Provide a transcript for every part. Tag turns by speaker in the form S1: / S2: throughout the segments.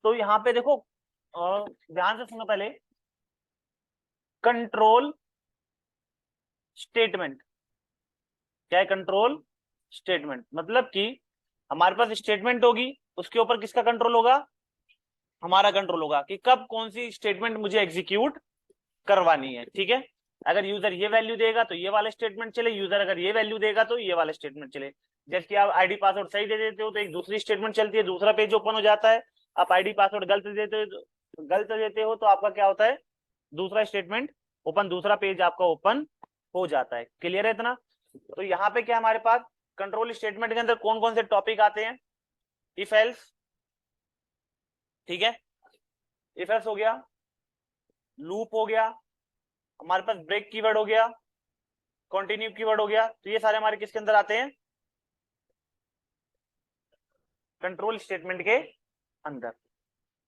S1: तो यहाँ पे देखो ध्यान से सुनो पहले, कंट्रोल स्टेटमेंट क्या है? कंट्रोल स्टेटमेंट मतलब कि हमारे पास स्टेटमेंट होगी, उसके ऊपर किसका कंट्रोल होगा? हमारा कंट्रोल होगा कि कब कौन सी स्टेटमेंट मुझे एग्जीक्यूट करवानी है। ठीक है, अगर यूजर ये वैल्यू देगा तो ये वाला स्टेटमेंट चले, यूजर अगर ये वैल्यू देगा तो ये वाला स्टेटमेंट चले। जैसे कि आप आईडी पासवर्ड सही दे देते हो तो एक दूसरी स्टेटमेंट चलती है, दूसरा पेज ओपन हो जाता है। आप आईडी पासवर्ड गलत देते हो तो आपका क्या होता है? दूसरा स्टेटमेंट ओपन, दूसरा पेज आपका ओपन हो जाता है। क्लियर है इतना? तो यहाँ पे क्या हमारे पास कंट्रोल स्टेटमेंट के अंदर कौन कौन से टॉपिक आते हैं? इफ एल्स, ठीक है, इफ एल्स हो गया, लूप हो गया, हमारे पास ब्रेक कीवर्ड हो गया, कंटिन्यू कीवर्ड हो गया। तो ये सारे हमारे किसके अंदर आते हैं? कंट्रोल स्टेटमेंट के अंदर।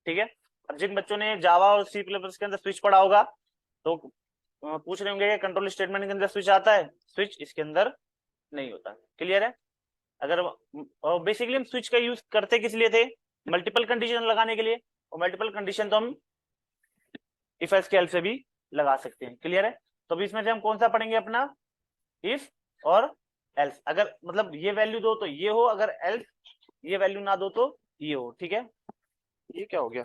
S1: ठीक है, अब जिन बच्चों ने जावा और सी प्लस के अंदर स्विच पढ़ा होगा तो पूछ रहे होंगे कंट्रोल स्टेटमेंट के अंदर स्विच आता है? स्विच इसके अंदर नहीं होता। क्लियर है? अगर बेसिकली हम स्विच का यूज करते किस लिए थे? मल्टीपल कंडीशन लगाने के लिए, और मल्टीपल कंडीशन तो हम इफ एल्स के हेल्प से भी लगा सकते हैं। क्लियर है? तो अभी इसमें से हम कौन सा पढ़ेंगे? अपना इफ और एल्स। अगर मतलब ये वैल्यू दो तो ये हो, अगर एल्स ये वैल्यू ना दो तो ये हो। ठीक है, ये क्या हो गया?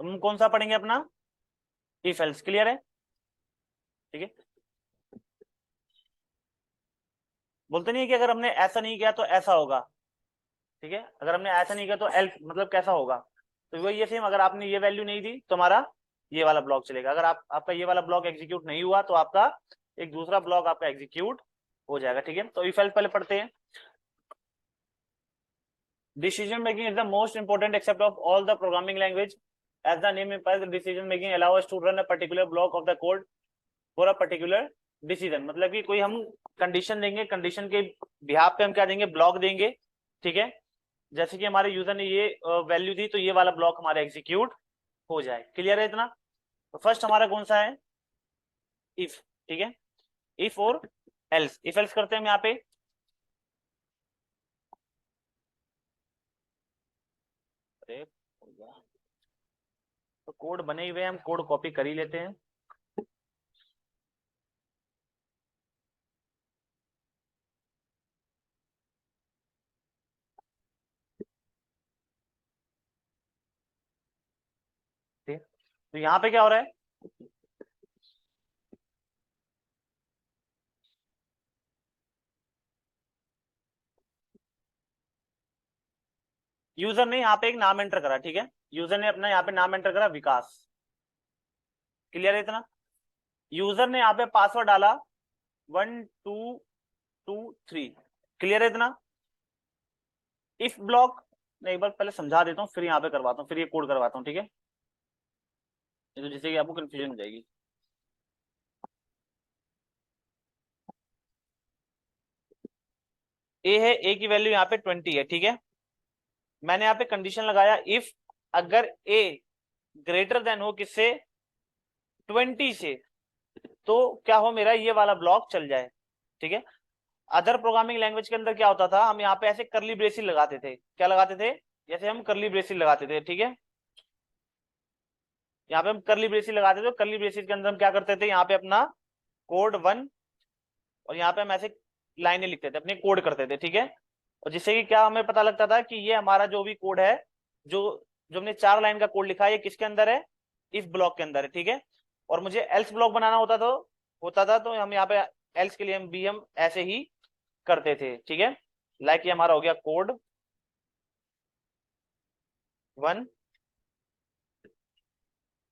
S1: हम कौन सा पढ़ेंगे? अपना इफ एल्स। क्लियर है? ठीक है, बोलते नहीं है कि अगर हमने ऐसा नहीं किया तो ऐसा होगा। ठीक है, अगर हमने ऐसा नहीं किया तो एल्स मतलब कैसा होगा? तो वही ये सेम, अगर आपने ये वैल्यू नहीं दी तो हमारा ये वाला ब्लॉक चलेगा। अगर आपका ये वाला ब्लॉक एग्जीक्यूट नहीं हुआ तो आपका एक दूसरा ब्लॉक आपका एग्जीक्यूट हो जाएगा। ठीक है, तो इफ एल्स पहले पढ़ते हैं। Decision making is the most important aspect of all the programming language. As the name implies, the decision making allows us to run a particular block of the code for a particular decision. मतलब कि कोई हम condition देंगे, condition के behalf पे हम क्या देंगे? ब्लॉक देंगे। ठीक है, जैसे कि हमारे यूजर ने ये वैल्यू दी तो ये वाला ब्लॉक हमारा एग्जीक्यूट हो जाए। क्लियर है इतना? तो फर्स्ट हमारा कौन सा है? इफ। ठीक है, इफ और एल्स। इफ एल्स करते हैं हम यहाँ पे, तो कोड बने हुए, हम कोड कॉपी कर ही लेते हैं। ठीक है, तो यहाँ पे क्या हो रहा है? यूजर ने यहाँ पे एक नाम एंटर करा। ठीक है, यूजर ने अपना यहाँ पे नाम एंटर करा विकास। क्लियर है इतना? यूजर ने यहाँ पे पासवर्ड डाला 1223। क्लियर है इतना? इफ ब्लॉक मैं एक बार पहले समझा देता हूँ, फिर यहाँ पे करवाता हूँ, फिर ये कोड करवाता हूँ। ठीक है, तो जिससे कि आपको कंफ्यूजन हो जाएगी। ए है, ए की वैल्यू यहाँ पे 20 है। ठीक है, मैंने यहाँ पे कंडीशन लगाया इफ अगर ए ग्रेटर देन हो किससे? 20 से, तो क्या हो? मेरा ये वाला ब्लॉक चल जाए। ठीक है, अदर प्रोग्रामिंग लैंग्वेज के अंदर क्या होता था? हम यहाँ पे ऐसे करली ब्रेसिस लगाते थे। क्या लगाते थे? जैसे हम करली ब्रेसिस लगाते थे। ठीक है, यहाँ पे हम करली ब्रेसिस लगाते थे, करली ब्रेसिस के अंदर हम क्या करते थे? यहाँ पे अपना कोड 1 और यहाँ पे हम ऐसे लाइनें लिखते थे, अपने कोड करते थे। ठीक है, और जिससे कि क्या हमें पता लगता था कि ये हमारा जो भी कोड है, जो जो हमने 4 लाइन का कोड लिखा है, ये किसके अंदर है? इफ ब्लॉक के अंदर है। ठीक है, और मुझे एल्स ब्लॉक बनाना होता था तो हम यहाँ पे एल्स के लिए हम ऐसे ही करते थे। ठीक है, लाइक ये हमारा हो गया कोड 1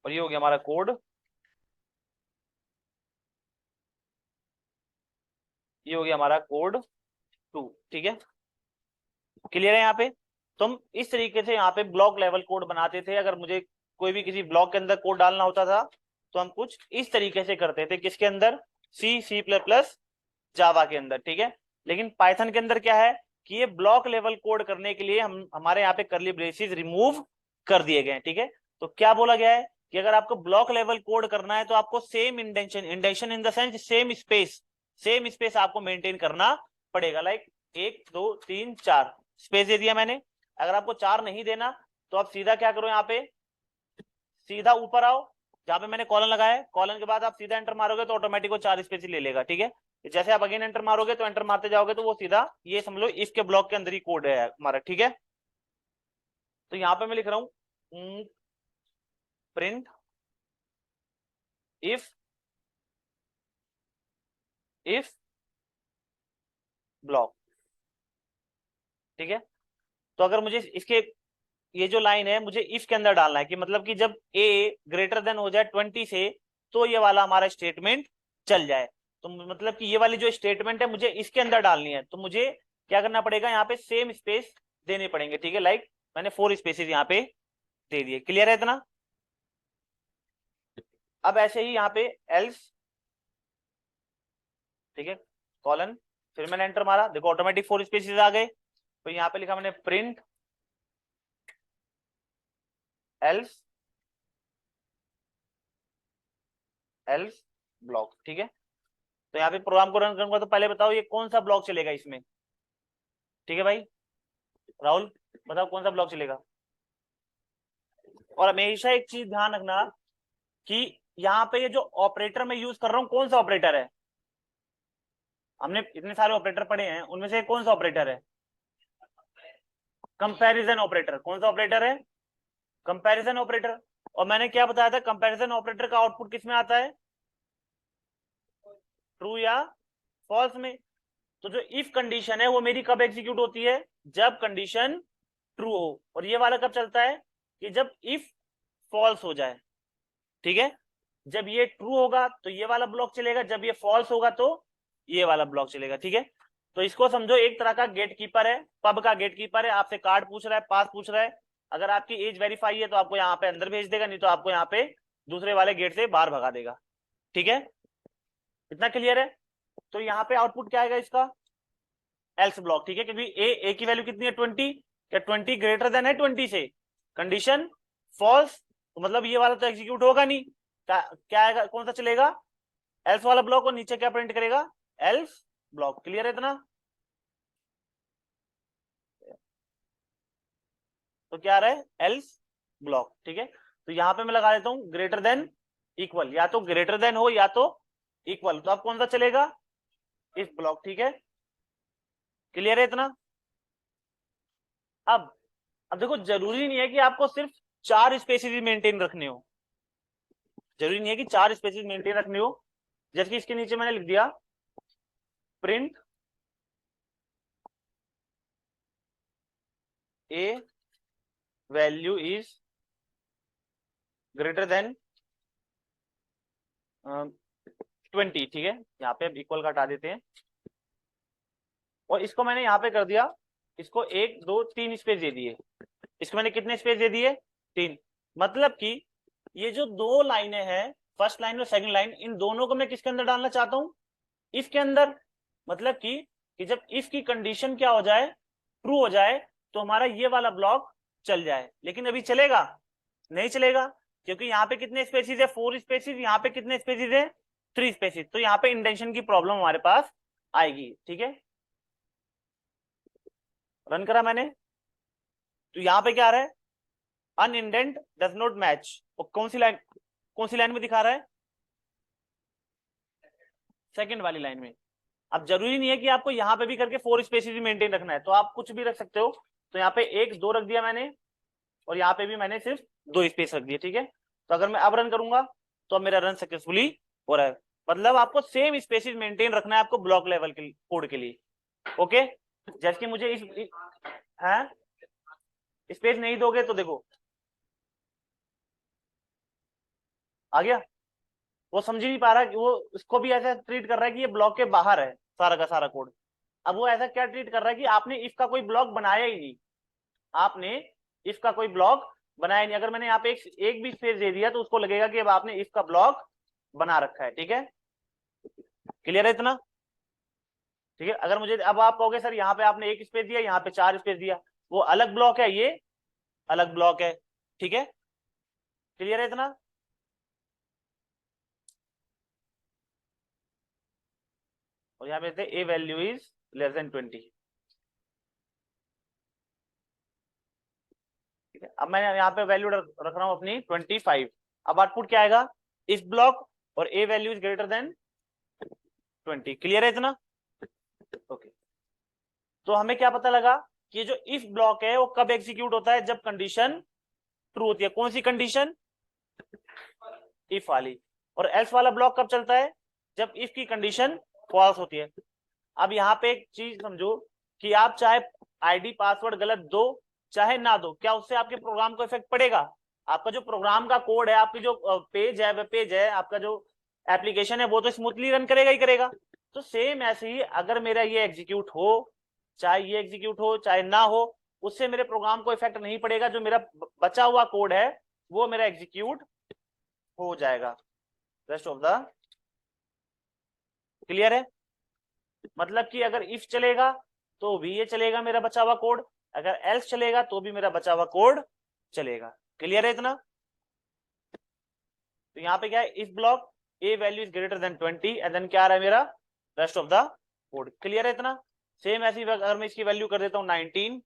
S1: और ये हो गया हमारा कोड, ये हो गया हमारा कोड 2। ठीक है, क्लियर है यहाँ पे? तो हम इस तरीके से यहाँ पे ब्लॉक लेवल कोड बनाते थे। अगर मुझे कोई भी किसी ब्लॉक के अंदर कोड डालना होता था तो हम कुछ इस तरीके से करते थे। किसके अंदर? सी प्लस प्लस जावा के अंदर। ठीक है, लेकिन पाइथन के अंदर क्या है कि ये ब्लॉक लेवल कोड करने के लिए हमारे यहाँ पे करली ब्रेसेस रिमूव कर दिए गए हैं। ठीक है, तो क्या बोला गया है कि अगर आपको ब्लॉक लेवल कोड करना है तो आपको same indentation, indentation in the sense same space आपको मेंटेन करना पड़ेगा। लाइक 1 2 3 4 स्पेस दे दिया मैंने। अगर आपको 4 नहीं देना तो आप सीधा क्या करो, यहाँ पे सीधा ऊपर आओ, जहां पे मैंने कॉलन लगाया है, कॉलन के बाद आप सीधा एंटर मारोगे तो ऑटोमेटिक वो 4 स्पेस ही ले लेगा। ठीक है, जैसे आप अगेन एंटर मारोगे तो एंटर मारते जाओगे तो वो सीधा, ये समझ लो इफ के ब्लॉक के अंदर ही कोड है हमारा। ठीक है, तो यहाँ पे मैं लिख रहा हूं प्रिंट इफ ब्लॉक। ठीक है, तो अगर मुझे इसके ये जो लाइन है मुझे इफ के अंदर डालना है कि मतलब कि जब a ग्रेटर देन हो जाए 20 से तो ये वाला हमारा स्टेटमेंट चल जाए। तो मतलब कि ये वाली जो स्टेटमेंट है मुझे इसके अंदर डालनी है, तो मुझे क्या करना पड़ेगा, यहाँ पे सेम स्पेस देने पड़ेंगे। ठीक है, लाइक मैंने 4 स्पेसेस यहाँ पे दे दिए। क्लियर है इतना? अब ऐसे ही यहाँ पे एल्स, ठीक है, कॉलन, फिर मैंने एंटर मारा, देखो ऑटोमेटिक 4 स्पेसेस आ गए। तो यहाँ पे लिखा मैंने प्रिंट एल्स ब्लॉक। ठीक है, तो यहाँ पे प्रोग्राम को रन करूंगा तो पहले बताओ ये कौन सा ब्लॉक चलेगा इसमें। ठीक है भाई, राहुल बताओ कौन सा ब्लॉक चलेगा। और हमेशा एक चीज ध्यान रखना कि यहाँ पे ये जो ऑपरेटर मैं यूज कर रहा हूँ कौन सा ऑपरेटर है। हमने इतने सारे ऑपरेटर पढ़े हैं, उनमें से कौन सा ऑपरेटर है? Comparison operator. कौन सा ऑपरेटर है? Comparison operator. और मैंने क्या बताया था, कंपैरिजन ऑपरेटर का आउटपुट किस में आता है? ट्रू या फॉल्स में। तो जो इफ कंडीशन है वो मेरी कब एग्जीक्यूट होती है? जब कंडीशन ट्रू हो। और ये वाला कब चलता है? कि जब इफ फॉल्स हो जाए। ठीक है, जब ये ट्रू होगा तो ये वाला ब्लॉक चलेगा, जब ये फॉल्स होगा तो ये वाला ब्लॉक चलेगा। ठीक है, तो इसको समझो एक तरह का गेट कीपर है, पब का गेट कीपर है। आपसे कार्ड पूछ रहा है, पास पूछ रहा है, अगर आपकी एज वेरीफाई है तो आपको यहाँ पे अंदर भेज देगा, नहीं तो आपको यहाँ पे दूसरे वाले गेट से बाहर भगा देगा। ठीक है, इतना क्लियर है? तो यहाँ पे आउटपुट क्या आएगा इसका? Else block. ठीक है, क्योंकि ए की वैल्यू कितनी है? 20। क्या 20 ग्रेटर देन है 20 से? कंडीशन फॉल्स, तो मतलब ये वाला तो एग्जीक्यूट होगा नहीं। क्या आएगा, कौन सा चलेगा? एल्स वाला ब्लॉक। और नीचे क्या प्रिंट करेगा? Else block. क्लियर है इतना? तो क्या आ रहा है? Else block. ठीक है, तो यहां पे मैं लगा देता हूं ग्रेटर देन इक्वल, या तो ग्रेटर देन हो या तो इक्वल, तो अब कौन सा चलेगा? If block. ठीक है, क्लियर है इतना? अब देखो, जरूरी नहीं है कि आपको सिर्फ 4 स्पेसिस ही मेंटेन रखने हो। जरूरी नहीं है कि 4 स्पेसिस मेंटेन रखने हो। जैसे कि इसके नीचे मैंने लिख दिया print A value is greater than 20। ठीक है, यहाँ पे अब इक्वल का हटा देते हैं, और इसको मैंने यहाँ पे कर दिया, इसको 1 2 3 स्पेस दे दिए। इसको मैंने कितने स्पेस दे दिए? 3। मतलब कि ये जो 2 लाइनें हैं, फर्स्ट लाइन और सेकंड लाइन, इन दोनों को मैं किसके अंदर डालना चाहता हूं? इफ के अंदर। मतलब कि जब इफ की कंडीशन क्या हो जाए? ट्रू हो जाए, तो हमारा ये वाला ब्लॉक चल जाए। लेकिन अभी चलेगा नहीं? चलेगा, क्योंकि यहाँ पे कितने स्पेसिस है? 4 स्पेसिस। यहाँ पे कितने स्पेसिस है? 3 स्पेसिस। तो यहाँ पे इंडेंशन की प्रॉब्लम हमारे पास आएगी। ठीक है, रन करा मैंने, तो यहाँ पे क्या आ रहा है? अनइंडेंट डज नॉट मैच। और कौन सी लाइन में दिखा रहा है? सेकंड वाली लाइन में। अब जरूरी नहीं है कि आपको यहाँ पे भी करके 4 स्पेसिस भी मेंटेन रखना है, तो आप कुछ भी रख सकते हो। तो यहाँ पे 1 2 रख दिया मैंने, और यहाँ पे भी मैंने सिर्फ 2 स्पेस रख दिए। ठीक है, तो अगर मैं अब रन करूंगा तो अब मेरा रन सक्सेसफुली हो रहा है। मतलब आपको सेम स्पेसिस मेंटेन रखना है आपको ब्लॉक लेवल के कोड के लिए। ओके, जैसे कि मुझे है स्पेस नहीं दोगे तो देखो आ गया। वो समझ ही नहीं पा रहा कि वो उसको भी ऐसा ट्रीट कर रहा है कि ये ब्लॉक के बाहर है सारा का सारा कोड। अब वो ऐसा क्या ट्रीट कर रहा है कि आपने इफ का कोई ब्लॉक बनाया ही नहीं। आपने इफ का कोई ब्लॉक बनाया नहीं। अगर मैंने यहाँ पे एक भी स्पेस दे दिया तो उसको लगेगा कि अब आपने इफ का ब्लॉक बना रखा है। ठीक है, क्लियर है इतना? ठीक है, अगर मुझे अब आप कहोगे सर यहाँ पे आपने 1 स्पेस दिया, यहाँ पे 4 स्पेस दिया, वो अलग ब्लॉक है, ये अलग ब्लॉक है। ठीक है, क्लियर है इतना? और यहाँ पे देते ए वैल्यू इज लेस देन 20। ठीक है, अब मैं यहाँ पे वैल्यू रख रहा हूँ अपनी 25। अब आउटपुट क्या आएगा, इफ ब्लॉक और A value is greater than 20। Clear है इतना? ओके, तो हमें क्या पता लगा कि ये जो इफ ब्लॉक है वो कब एग्जीक्यूट होता है, जब कंडीशन ट्रू होती है। कौन सी कंडीशन? इफ वाली। और एल्स वाला ब्लॉक कब चलता है, जब इफ की कंडीशन फॉल्स होती है। अब यहाँ पे एक चीज समझो कि आप चाहे आईडी पासवर्ड गलत दो चाहे ना दो, क्या उससे आपके प्रोग्राम को इफेक्ट पड़ेगा? आपका जो प्रोग्राम का कोड है, आपकी जो पेज है, वेब पेज है, आपका जो एप्लीकेशन है, वो तो स्मूथली रन करेगा ही करेगा। तो सेम ऐसे ही अगर मेरा ये एग्जीक्यूट हो, चाहे ये एग्जीक्यूट हो चाहे ना हो, उससे मेरे प्रोग्राम को इफेक्ट नहीं पड़ेगा। जो मेरा बचा हुआ कोड है वो मेरा एग्जीक्यूट हो जाएगा रेस्ट ऑफ द। क्लियर है? मतलब कि अगर इफ चलेगा तो भी ये चलेगा मेरा बचा हुआ कोड, अगर एल्स चलेगा तो भी मेरा बचा हुआ कोड चलेगा। क्लियर है इतना? तो यहाँ पे क्या है, if block A value is greater than 20 and then क्या आ रहा है मेरा rest of the code. Clear है इतना? सेम ऐसी अगर मैं इसकी वैल्यू कर देता हूँ 19,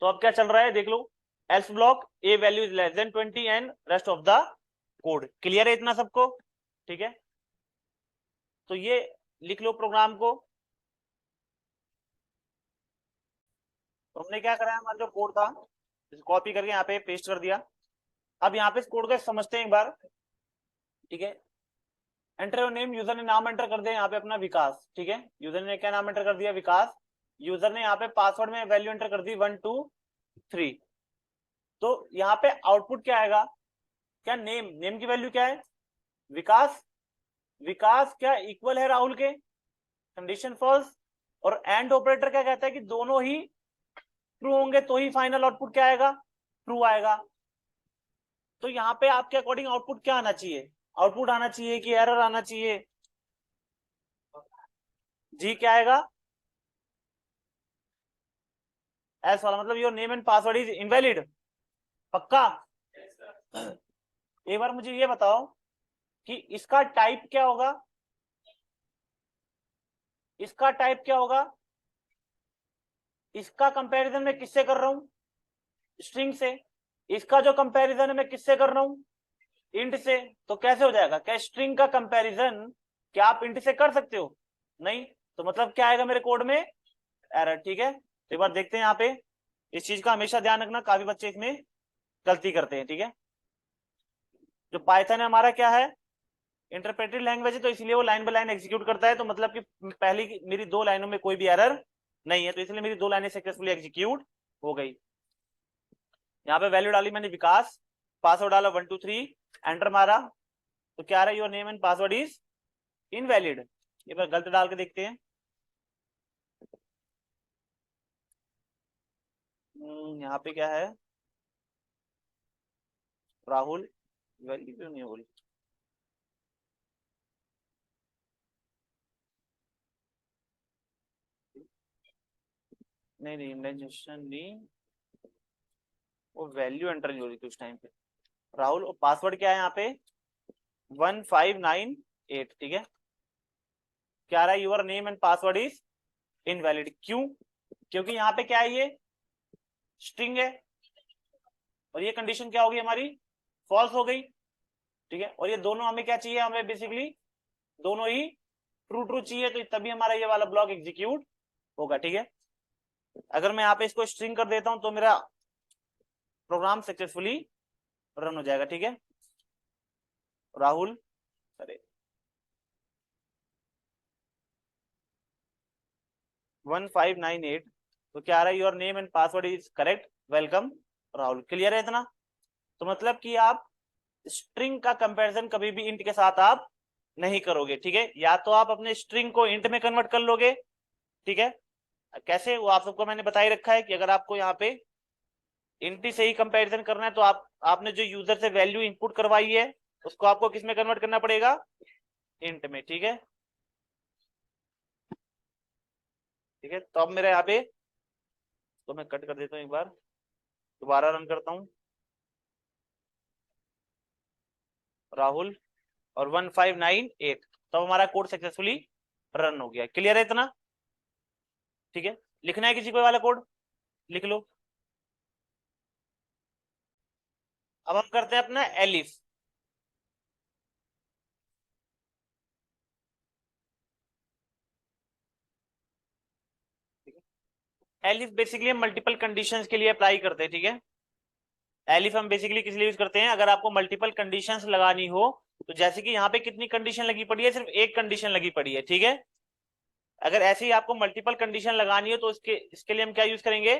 S1: तो अब क्या चल रहा है देख लो, else block A value is less than 20 and rest of the code. Clear है इतना सबको? ठीक है, तो ये लिख लो प्रोग्राम को। तो हमने क्या करा है, हमारा जो कोड था कॉपी करके यहाँ पे पेस्ट कर दिया। अब यहाँ पे इस कोड को समझते हैं एक बार। ठीक है, एंटर योर नेम, यूजर ने नाम एंटर कर दिया यहाँ पे अपना विकास। ठीक है, यूजर ने क्या नाम एंटर कर दिया, विकास। यूजर ने यहाँ पे पासवर्ड में वैल्यू एंटर कर दी 123। तो यहाँ पे आउटपुट क्या आएगा, क्या नेम, नेम की वैल्यू क्या है विकास, विकास क्या इक्वल है राहुल के, कंडीशन फॉल्स। और एंड ऑपरेटर क्या कहता है कि दोनों ही ट्रू होंगे तो ही फाइनल आउटपुट क्या आएगा, ट्रू आएगा। तो यहाँ पे आपके अकॉर्डिंग आउटपुट क्या आना चाहिए, आउटपुट आना चाहिए कि एरर आना चाहिए? जी क्या आएगा, एस वाला, मतलब your name and password is invalid. पक्का? एक बार मुझे ये बताओ कि इसका टाइप क्या होगा, इसका टाइप क्या होगा? इसका कंपैरिजन मैं किससे कर रहा हूं, स्ट्रिंग से। इसका जो कंपैरिजन है मैं किससे कर रहा हूं, इंट से। तो कैसे हो जाएगा, क्या स्ट्रिंग का कंपैरिजन क्या आप इंट से कर सकते हो? नहीं। तो मतलब क्या आएगा मेरे कोड में, एरर। ठीक है, तो एक बार देखते हैं यहाँ पे, इस चीज का हमेशा ध्यान रखना, काफी बच्चे इसमें गलती करते हैं। ठीक है, जो पाइथन है हमारा क्या है, इंटरप्रेटेड लैंग्वेज है, तो इसलिए वो लाइन बाय लाइन एग्जीक्यूट करता है। तो मतलब कि पहली मेरी दो लाइनों में कोई भी एरर नहीं है, तो इसलिए मेरी दो लाइनें सक्सेसफुली एग्जीक्यूट हो गई। यहाँ पे वैल्यू डाली मैंने विकास, पासवर्ड डाला 123, एंटर मारा, तो क्या आ रहा है, your name and password is invalid. ये बार गलत डाल के देखते हैं। यहाँ पे क्या है, राहुल, वैल्यू क्यों नहीं हो रही? नहीं नहीं, इंडेंटेशन नहीं, वो वैल्यू एंटर नहीं हो रही थी उस टाइम पे। राहुल, और पासवर्ड क्या है यहाँ पे 1598। ठीक है, क्या रहा है, your name and password is invalid. क्यों? क्योंकि यहाँ पे क्या है, ये स्ट्रिंग है और ये कंडीशन क्या होगी हमारी, फॉल्स हो गई। ठीक है, और ये दोनों हमें क्या चाहिए, हमें बेसिकली दोनों ही ट्रू ट्रू चाहिए, तो तभी हमारा ये वाला ब्लॉक एग्जीक्यूट होगा। ठीक है, अगर मैं यहाँ पे इसको स्ट्रिंग कर देता हूं तो मेरा प्रोग्राम सक्सेसफुली रन हो जाएगा। ठीक है, राहुल, अरे 1598, तो क्या आ रहा है, your name and password is correct, welcome Rahul. Clear है इतना? तो मतलब कि आप स्ट्रिंग का कंपैरिजन कभी भी इंट के साथ आप नहीं करोगे। ठीक है, या तो आप अपने स्ट्रिंग को इंट में कन्वर्ट कर लोगे। ठीक है, कैसे, वो आप सबको मैंने बता ही रखा है कि अगर आपको यहाँ पे इंट से ही कंपैरिजन करना है तो आपने जो यूजर से वैल्यू इनपुट करवाई है उसको आपको किस में कन्वर्ट करना पड़ेगा, इंट में। ठीक है, ठीक है, तो अब मेरे यहाँ पे, तो मैं कट कर देता हूँ एक बार, दोबारा रन करता हूँ, राहुल और 1598, तो हमारा कोड सक्सेसफुली रन हो गया। क्लियर है इतना? ठीक है, लिखना है किसी को वाला कोड, लिख लो। अब हम करते हैं अपना एलिफ। एलिफ बेसिकली हम मल्टीपल कंडीशंस के लिए अप्लाई करते हैं। ठीक है, एलिफ हम बेसिकली किस लिए यूज करते हैं, अगर आपको मल्टीपल कंडीशंस लगानी हो, तो जैसे कि यहाँ पे कितनी कंडीशन लगी पड़ी है, सिर्फ एक कंडीशन लगी पड़ी है। ठीक है, अगर ऐसे ही आपको मल्टीपल कंडीशन लगानी हो तो इसके लिए हम क्या यूज करेंगे,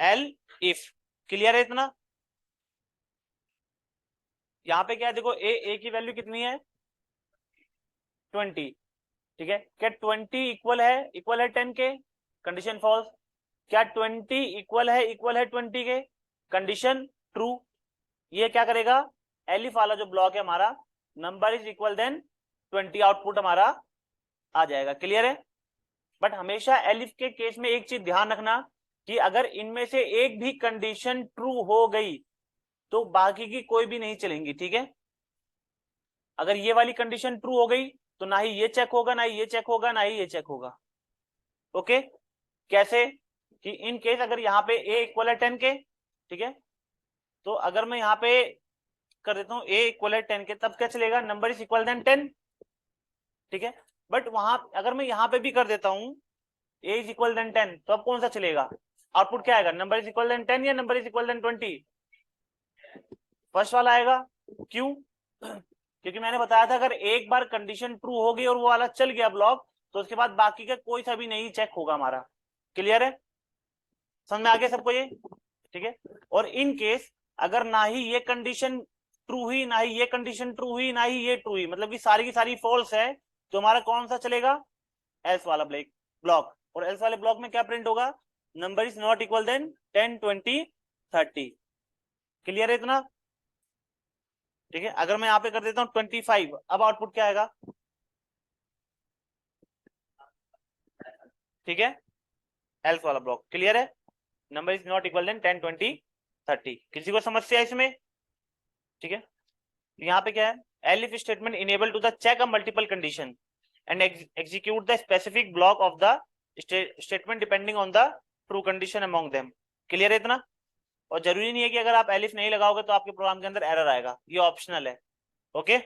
S1: एल इफ। क्लियर है इतना? यहाँ पे क्या है, देखो ए की वैल्यू कितनी है, 20। ठीक है, क्या 20 इक्वल है 10 के, कंडीशन फॉल्स। क्या 20 इक्वल है 20 के, कंडीशन ट्रू। ये क्या करेगा, एलिफ वाला जो ब्लॉक है हमारा, number is equal than 20, output हमारा आ जाएगा। क्लियर है? बट हमेशा एलिफ के केस में एक चीज ध्यान रखना कि अगर इनमें से एक भी कंडीशन ट्रू हो गई तो बाकी की कोई भी नहीं चलेंगी। ठीक है, अगर ये वाली कंडीशन ट्रू हो गई तो ना ही ये चेक होगा, ना ही ये चेक होगा, ना ही ये चेक होगा। ओके, कैसे कि इन केस अगर यहाँ पे ए इक्वल है 10 के, ठीक है, तो अगर मैं यहाँ पे कर देता हूँ ए इक्वल है 10 के, तब क्या चलेगा, नंबर इज इक्वल देन 10। ठीक है, बट वहां अगर मैं यहाँ पे भी कर देता हूँ ए इज इक्वल देन 10, तो अब कौन सा चलेगा, आउटपुट क्या आएगा, नंबर इज इक्वल देन 10 या number is equal than 20? First वाला आएगा। क्यों? क्योंकि मैंने बताया था अगर एक बार कंडीशन ट्रू हो गई और वो वाला चल गया ब्लॉक, तो उसके बाद बाकी का कोई सा भी नहीं चेक होगा हमारा। क्लियर है? समझ में आ गया सबको ये? ठीक है, और इन केस अगर ना ही ये कंडीशन ट्रू हुई, ना ही ये कंडीशन ट्रू हुई, ना ही ये ट्रू हुई, मतलब कि सारी की सारी फॉल्स है, तो हमारा कौन सा चलेगा, एल्स वाला ब्लॉक। और एल्स वाले ब्लॉक में क्या प्रिंट होगा, number is not equal than 10, 20, 30। Clear है इतना? ठीक है, अगर मैं यहाँ पे कर देता हूँ 25, अब आउटपुट क्या आएगा? ठीक है, एल्स वाला ब्लॉक। क्लियर है? Number is not equal than 10, 20, 30। किसी को समस्या है इसमें? ठीक है, यहाँ पे क्या है, elif statement enable to the check a multiple condition and execute the specific block of the statement depending on the true condition among them. Clear है इतना? और जरूरी नहीं है कि अगर आप एलिफ नहीं लगाओगे तो आपके प्रोग्राम के अंदर एरर आएगा, ये ऑप्शनल है। ओके,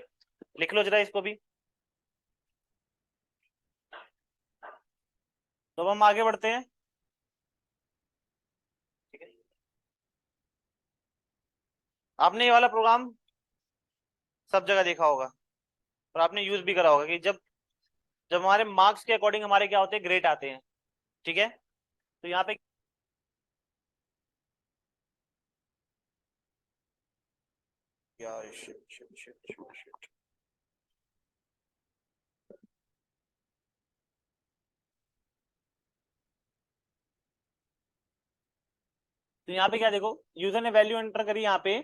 S1: लिख लो जरा इसको भी। तो अब हम आगे बढ़ते हैं। ठीक है, आपने ये वाला प्रोग्राम सब जगह देखा होगा और आपने यूज भी करा होगा कि जब जब हमारे मार्क्स के अकॉर्डिंग हमारे क्या होते हैं, ग्रेड आते हैं। ठीक है, तो यहाँ पे यार shit shit shit shit shit, तो यहाँ पे क्या देखो, यूजर ने वैल्यू एंटर करी यहाँ पे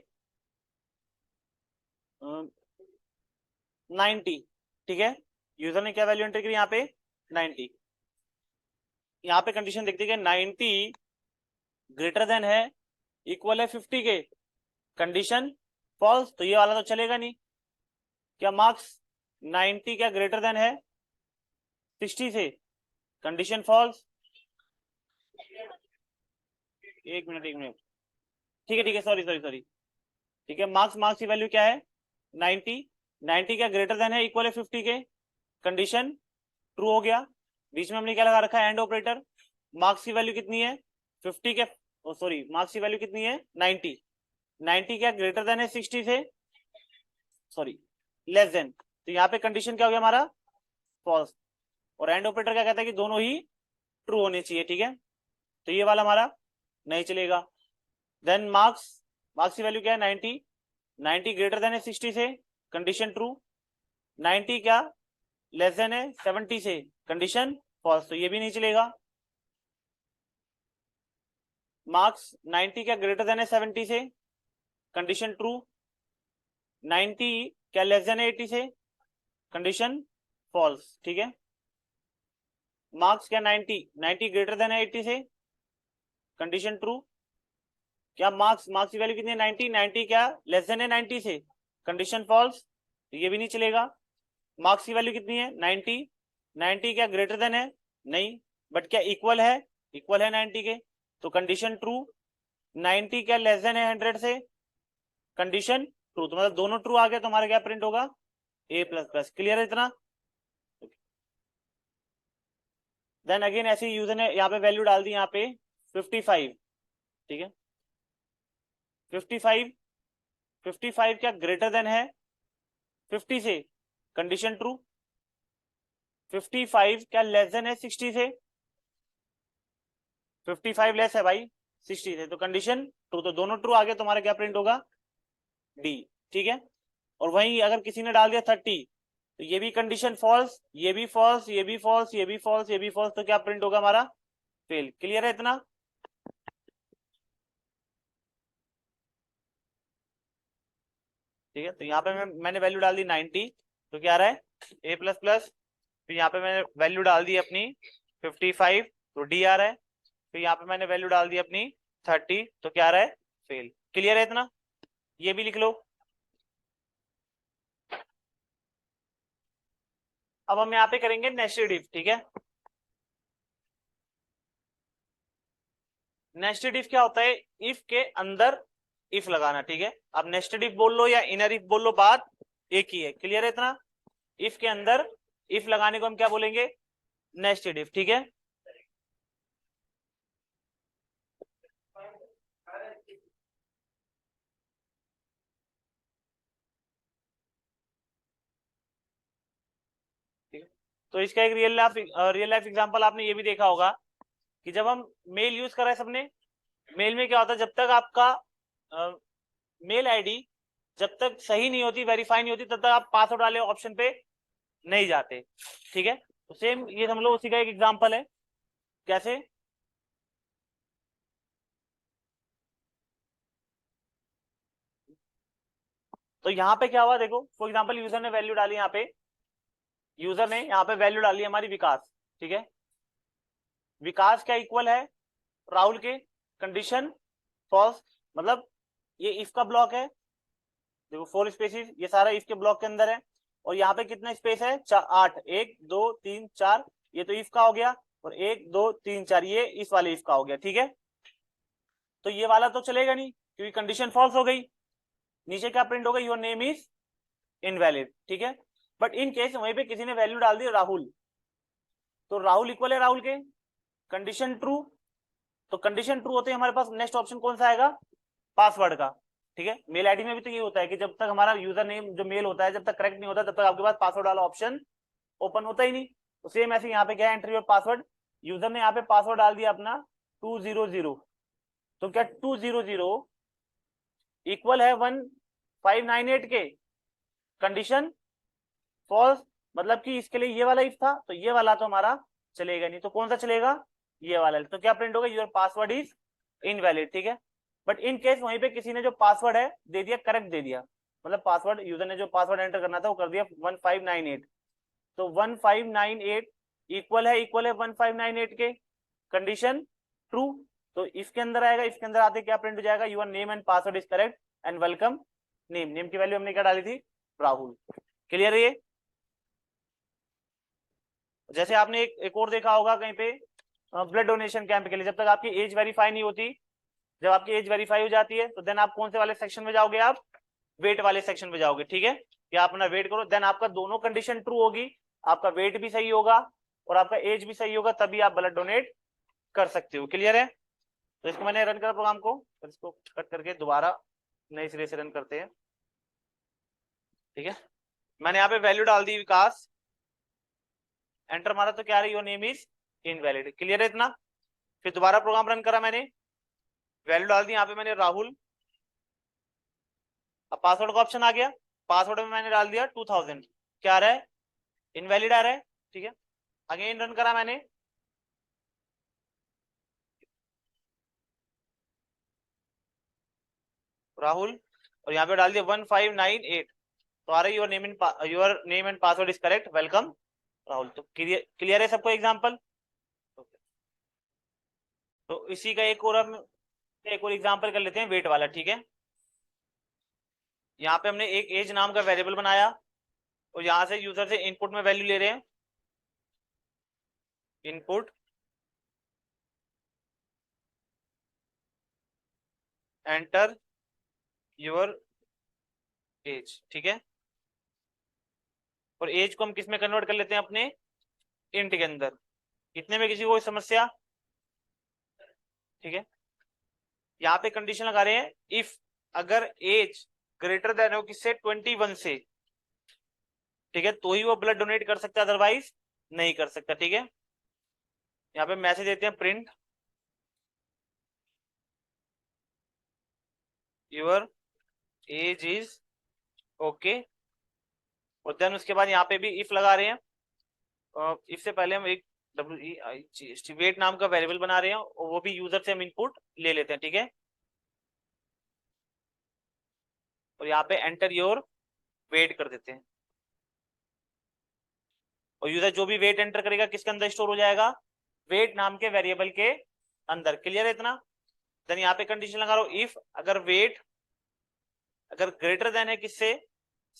S1: 90। ठीक है, यूजर ने क्या वैल्यू एंटर करी यहाँ पे 90। यहाँ पे कंडीशन देखते हैं 90 ग्रेटर देन है इक्वल है 50 के, कंडीशन फॉल्स, तो ये वाला तो चलेगा नहीं। क्या मार्क्स 90 क्या ग्रेटर देन है 60 से, कंडीशन फॉल्स। एक मिनट एक मिनट, ठीक है सॉरी सॉरी सॉरी। ठीक है, मार्क्स मार्क्स की वैल्यू क्या है 90, 90 क्या ग्रेटर देन है इक्वल है 50 के, कंडीशन ट्रू हो गया। बीच में हमने क्या लगा रखा है, एंड ऑपरेटर। मार्क्स की वैल्यू कितनी है 50 के, सॉरी मार्क्स की वैल्यू कितनी है 90, 90 क्या ग्रेटर देन है 60 से, सॉरी लेस देन, तो यहाँ पे कंडीशन क्या हो गया हमारा फॉल्स। और एंड ऑपरेटर क्या कहता है कि दोनों ही ट्रू होने चाहिए। ठीक है, तो ये वाला हमारा नहीं चलेगा। देन मार्क्स, मार्क्स की वैल्यू क्या है 90, 90 ग्रेटर देन है 60 से, कंडीशन ट्रू। 90 क्या लेस देन है 70 से, कंडीशन फॉल्स, तो ये भी नहीं चलेगा। मार्क्स 90 क्या ग्रेटर देन है 70 से, कंडीशन ट्रू। 90 क्या लेस देन है 80 से, कंडीशन फॉल्स। ठीक है, मार्क्स क्या 90, 90 ग्रेटर देन है 80 से, कंडीशन ट्रू। क्या मार्क्स, मार्क्स की वैल्यू कितनी है 90, 90 क्या लेस देन है 90 से, कंडीशन फॉल्स, तो ये भी नहीं चलेगा। मार्क्स की वैल्यू कितनी है 90, 90 क्या ग्रेटर देन है? नहीं, बट क्या इक्वल है? इक्वल है 90 के, तो कंडीशन ट्रू। 90 क्या लेस देन है 100 से? Condition true. तो मतलब दोनों ट्रू आ गया तो हमारा क्या प्रिंट होगा? ए प्लस प्लस। क्लियर है इतना? देन अगेन ऐसे यूजर ने यहाँ पे वैल्यू डाल दी, यहाँ पे 55, ठीक है। 55, 55 क्या ग्रेटर देन है 50 से? Condition true. 55 क्या लेस देन है 60 से? 55 लेस है भाई 60 से, तो कंडीशन ट्रू। तो दोनों ट्रू आ गए, तुम्हारा क्या प्रिंट होगा? डी, ठीक है। और वहीं अगर किसी ने डाल दिया 30, तो ये भी कंडीशन फॉल्स, ये भी फॉल्स, ये भी फॉल्स, ये भी फॉल्स, ये भी फॉल्स, तो क्या प्रिंट होगा हमारा? फेल। क्लियर है इतना? ठीक है। तो यहाँ पे मैंने वैल्यू डाल दी 90, तो क्या आ रहा है? ए प्लस प्लस। फिर यहाँ पे मैंने वैल्यू डाल दी अपनी 55, तो डी आ रहा है। फिर यहाँ पे मैंने वैल्यू डाल दी अपनी 30, तो क्या आ रहा है? फेल। क्लियर है इतना? ये भी लिख लो। अब हम यहाँ पे करेंगे नेस्टेड इफ, ठीक है। नेस्टेड इफ क्या होता है? इफ के अंदर इफ लगाना, ठीक है। अब नेस्टेड इफ बोल लो या इनर इफ बोल लो, बात एक ही है। क्लियर है इतना? इफ के अंदर इफ लगाने को हम क्या बोलेंगे? नेस्टेड इफ, ठीक है। तो इसका एक रियल लाइफ एग्जांपल आपने ये भी देखा होगा कि जब हम मेल यूज कर रहे हैं सबने, मेल में क्या होता है, जब तक आपका मेल आईडी जब तक सही नहीं होती, वेरीफाई नहीं होती, तब तक आप पासवर्ड वाले ऑप्शन पे नहीं जाते, ठीक है। तो सेम ये समझ लो उसी का एक एग्जांपल है। कैसे? तो यहाँ पे क्या हुआ देखो, फॉर एग्जांपल यूजर ने वैल्यू डाली, यहाँ पे यूजर ने यहाँ पे वैल्यू डाली हमारी विकास, ठीक है। विकास क्या इक्वल है राहुल के? Condition false. मतलब ये इफ का ब्लॉक है, देखो 4 स्पेसिस, ये सारा इफ के ब्लॉक के अंदर है। और यहाँ पे कितना स्पेस है? 8, 1 2 3 4, ये तो इफ का हो गया। और 1 2 3 4 ये इस वाले इफ का हो गया, ठीक है। तो ये वाला तो चलेगा नहीं क्योंकि कंडीशन फॉल्स हो गई। नीचे क्या प्रिंट होगा? योर नेम इज इनवैलिड, ठीक है। बट इन केस वहीं पे किसी ने वैल्यू डाल दी राहुल, तो राहुल इक्वल है राहुल के, कंडीशन ट्रू। तो कंडीशन ट्रू होते ही हमारे पास नेक्स्ट ऑप्शन कौन सा आएगा? पासवर्ड का, ठीक है। मेल आईडी में भी तो ये होता है कि जब तक हमारा यूजर नेम जो मेल होता है जब तक करेक्ट नहीं होता, तब तक आपके पास पासवर्ड वाला ऑप्शन ओपन होता ही नहीं। तो सेम ऐसे यहाँ पे क्या है? एंट्री और पासवर्ड। यूजर ने यहाँ पे पासवर्ड डाल दिया अपना 200, तो क्या 200 इक्वल है 1598 के? Condition false. मतलब कि इसके लिए ये वाला इफ था, तो ये वाला तो हमारा चलेगा नहीं, तो कौन सा चलेगा? ये वाला। तो क्या प्रिंट होगा? योर पासवर्ड इज इनवैलिड, ठीक है। बट इन केस वहीं पे किसी ने जो पासवर्ड है दे दिया, करेक्ट दे दिया, मतलब पासवर्ड यूजर ने जो पासवर्ड एंटर करना था वो कर दिया 1598, तो 1598 इक्वल है 1598 के, कंडीशन ट्रू। तो इसके अंदर आएगा, इसके अंदर आते क्या प्रिंट हो जाएगा? Your name and password is correct and welcome name. Name की वैल्यू हमने क्या डाली थी? राहुल। क्लियर है ये? जैसे आपने एक और देखा होगा कहीं पे, ब्लड डोनेशन कैंप के लिए जब तक आपकी एज वेरीफाई नहीं होती, जब आपकी एज वेरीफाई हो जाती है तो देन आप कौन से वाले सेक्शन में जाओगे? आप वेट वाले सेक्शन में जाओगे, ठीक है। कि आप अपना वेट करो, देन आपका दोनों कंडीशन ट्रू होगी, आपका वेट भी सही होगा और आपका एज भी सही होगा, तभी आप ब्लड डोनेट कर सकते हो। क्लियर है? तो इसको मैंने रन करा प्रोग्राम को, तो इसको कट करके दोबारा नए सिरे से रन करते हैं, ठीक है। मैंने यहाँ पे वैल्यू डाल दी विकास, एंटर मारा तो क्या रही? Your name is invalid. Clear है इतना? फिर दोबारा प्रोग्राम रन करा मैंने, वैल्यू डाल दी यहाँ पे मैंने राहुल, अब पासवर्ड का ऑप्शन आ गया, पासवर्ड में मैंने डाल दिया 2000, क्या आ रहा है? इनवैलिड आ रहा है, ठीक है। अगेन रन करा मैंने, राहुल, और यहाँ पे डाल दिया 1598, तो आ रही your name and password is correct, welcome Rahul. तो क्लियर है सबको एग्जाम्पल? तो इसी का एक और एग्जाम्पल कर लेते हैं वेट वाला, ठीक है। यहाँ पे हमने एक एज नाम का वेरिएबल बनाया और यहाँ से यूजर से इनपुट में वैल्यू ले रहे हैं, इनपुट एंटर योर एज, ठीक है। और एज को हम किस में कन्वर्ट कर लेते हैं, अपने इंट के अंदर। कितने में किसी को कोई समस्या, ठीक है। यहाँ पे कंडीशन लगा रहे हैं इफ अगर एज ग्रेटर देन हो किससे, 21 से, ठीक है, तो ही वो ब्लड डोनेट कर सकता है, अदरवाइज नहीं कर सकता, ठीक है। यहाँ पे मैसेज देते हैं print your age is okay, और देन उसके बाद यहाँ पे भी इफ लगा रहे हैं। इफ से पहले हम एक वेट नाम का वेरिएबल बना रहे हैं, और वो भी यूजर से हम इनपुट ले लेते हैं, ठीक है। और यहाँ पे एंटर योर वेट कर देते हैं, और यूजर जो भी वेट एंटर करेगा किसके अंदर स्टोर हो जाएगा, वेट नाम के वेरिएबल के अंदर। क्लियर है इतना। देन यहाँ पे कंडीशन लगा रहा हूं इफ अगर वेट अगर ग्रेटर देन है किससे,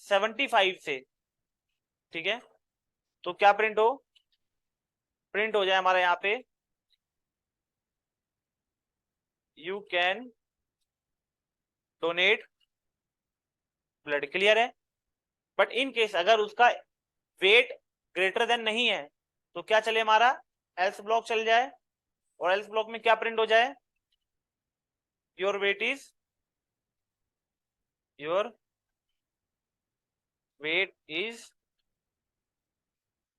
S1: 75 से, ठीक है, तो क्या प्रिंट हो जाए हमारा यहाँ पे you can donate blood. Clear है। बट इन केस अगर उसका वेट ग्रेटर देन नहीं है तो क्या चले, हमारा एल्स ब्लॉक चल जाए, और एल्स ब्लॉक में क्या प्रिंट हो जाए, your weight is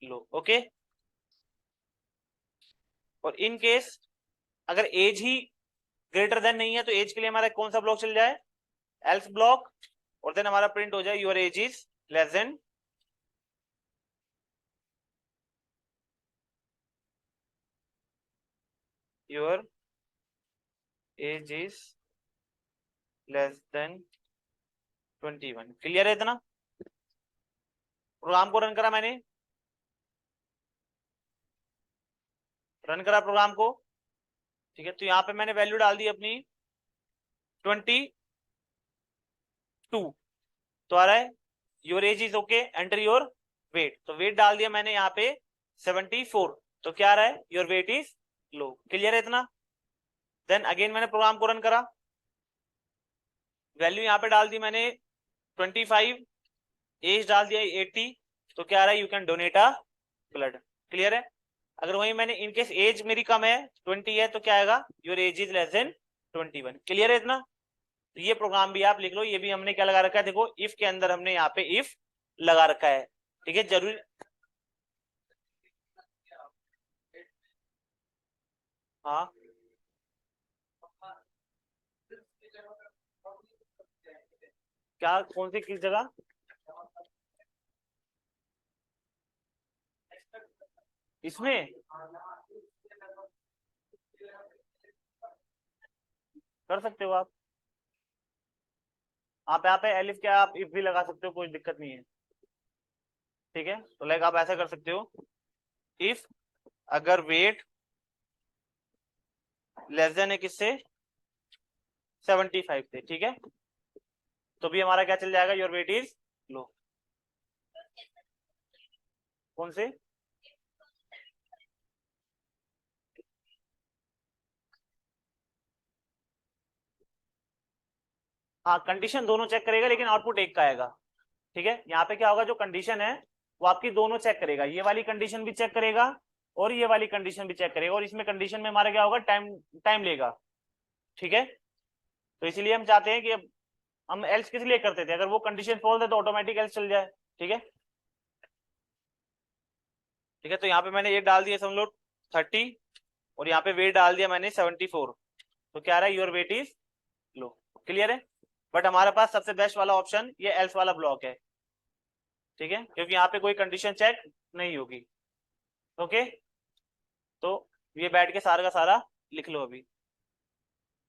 S1: low, okay. और इन केस अगर एज ही ग्रेटर देन नहीं है तो एज के लिए हमारा कौन सा ब्लॉक चल जाए, एल्स ब्लॉक, और देन हमारा प्रिंट हो जाए your age is less then your age is less then 21। Clear है इतना। प्रोग्राम को रन करा मैंने, रन करा प्रोग्राम को, ठीक है। तो यहाँ पे मैंने वैल्यू डाल दी अपनी 22, तो आ रहा है your age is okay enter your weight, तो वेट डाल दिया मैंने यहाँ पे 74, तो क्या आ रहा है, your weight is low. Clear है इतना। देन अगेन मैंने प्रोग्राम को रन करा, वैल्यू यहाँ पे डाल दी मैंने 25, एज डाल दिया 80, तो क्या आ रहा है, you can donate a blood. Clear है। अगर वही मैंने इनकेस एज मेरी कम है 20 है तो क्या आएगा, your age is less then 21। Clear है इतना। तो ये प्रोग्राम भी आप लिख लो, ये भी हमने क्या लगा रखा है, देखो इफ के अंदर हमने यहाँ पे इफ लगा रखा है, ठीक है। जरूरी हाँ, क्या कौन सी किस जगह, इसमें कर सकते हो आप यहाँ पे एलिफ क्या आप इफ भी लगा सकते हो, कोई दिक्कत नहीं है, ठीक है। तो लाइक आप ऐसा कर सकते हो इफ अगर वेट लेस देन है किससे, 75 से, ठीक है, तो भी हमारा क्या चल जाएगा, योर वेट इज लो। कौन से, हाँ कंडीशन दोनों चेक करेगा लेकिन आउटपुट एक का आएगा, ठीक है। यहाँ पे क्या होगा, जो कंडीशन है वो आपकी दोनों चेक करेगा, ये वाली कंडीशन भी चेक करेगा और ये वाली कंडीशन भी चेक करेगा, और इसमें कंडीशन में हमारा क्या होगा, टाइम टाइम लेगा, ठीक है। तो इसीलिए हम चाहते हैं कि अब हम एल्स किस लिए करते थे, अगर वो कंडीशन फॉल्स है तो ऑटोमेटिक एल्स चल जाए, ठीक है। ठीक है, तो यहाँ पे मैंने ये डाल दिया समझ लो 30, और यहाँ पे वेट डाल दिया मैंने 74, तो क्या रहा है, your weight is low. Clear है। बट हमारे पास सबसे बेस्ट वाला ऑप्शन ये एल्स वाला ब्लॉक है, ठीक है, क्योंकि यहाँ पे कोई कंडीशन चेक नहीं होगी, ओके। तो ये बैठ के सारा का सारा लिख लो अभी।